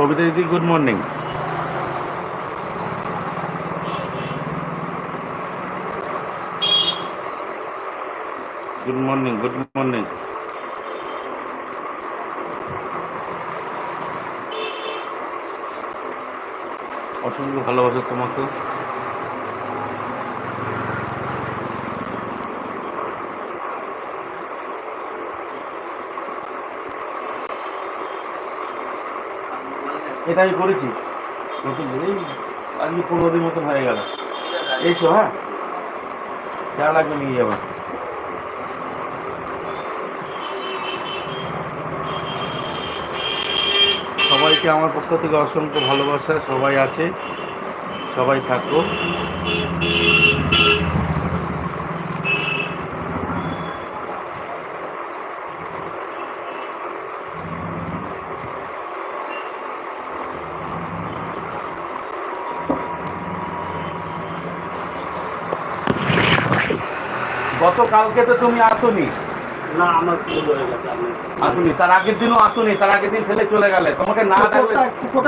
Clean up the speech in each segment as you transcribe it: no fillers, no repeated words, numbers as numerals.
কবিতা দিদি, good morning. Good morning, good morning. অসংখ্য ভালোবাসা তোমাকে। এটা আমি করেছি নতুন, এই আজকে 15 দিন মতন হয়ে গেল। এইসো, হ্যাঁ, যা লাগবে নিয়ে যাবো। সবাইকে আমার পক্ষ থেকে অসংখ্য ভালোবাসা। সবাই আছে, সবাই থাকো। গতকালকে তো তুমি আসোনি। না, আমার ভুল হয়ে গেছে। আসুনি, তার আগের দিনও আসুনি, তার আগের দিন ফেলে চলে গেলে। তোমাকে না ডাকলে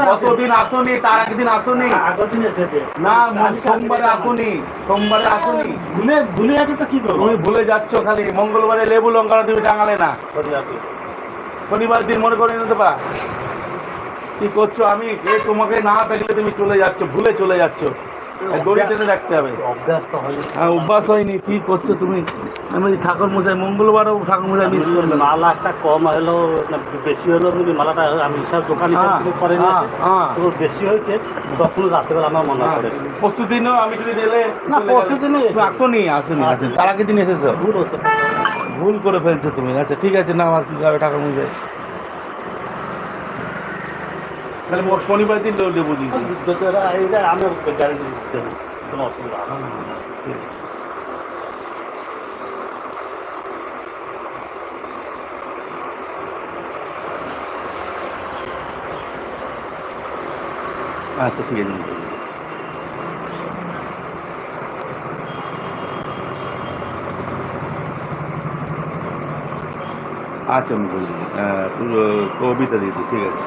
কতদিন আসোনি, তার আগের দিন আসোনি। আগের দিন এসেছে না, সোমবারে আসোনি, সোমবারে আসোনি। ভুলে আছে তো কি করবো? তুমি ভুলে যাচ্ছ খালি। মঙ্গলবারে লেবু লঙ্কা তুমি টাঙালে না, শনিবার দিন মনে করে নিতে পারা। কি করছো? আমি তোমাকে না দেখলে তুমি চলে যাচ্ছ, ভুলে চলে যাচ্ছ। দড়ি টেনে রাখতে হবে। অভ্যাস তো হয়নি। হ্যাঁ, অভ্যাস হয়নি। কি করছো তুমি? আমি ঠাকুর মশাই, মঙ্গলবারও ঠাকুর মশাই মিস করলাম। মালা একটা কম হলো না বেশি হলো, মালাটা আমি সব দোকানে করে নিয়েছি, তো বেশি হয়েছে। তখন রাত্রেবেলা আমার মনে পড়ে। পরশু দিনও আমি যদি দিলে না, পরশু দিনই আসোনি, আসোনি, আসেনি, তার আগের দিন এসেছো। ভুল হতো, ভুল করে ফেলছো তুমি। আচ্ছা ঠিক আছে, না আর কি যাবে ঠাকুর মশাই। তাহলে শনিবার দিন লেবু দিই। আমার গ্যারেন্টি দিতে হবে, কোনো অসুবিধা হবে না। আচ্ছা ঠিক আছে। আচ্ছা আমি বলি, কবিতা দিদি, ঠিক আছে।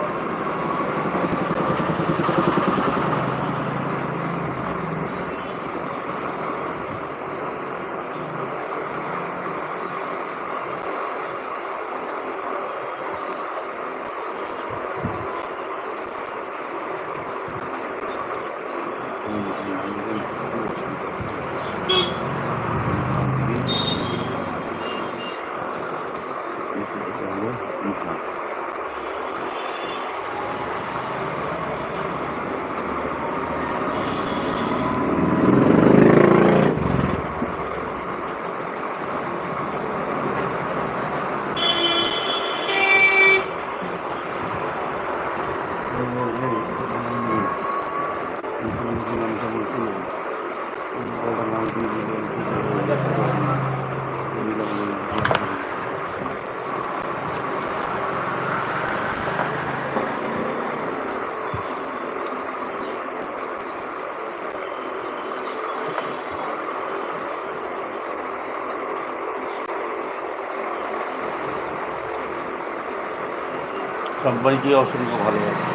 সবাইকে অসংখ্য ভালোবাসা।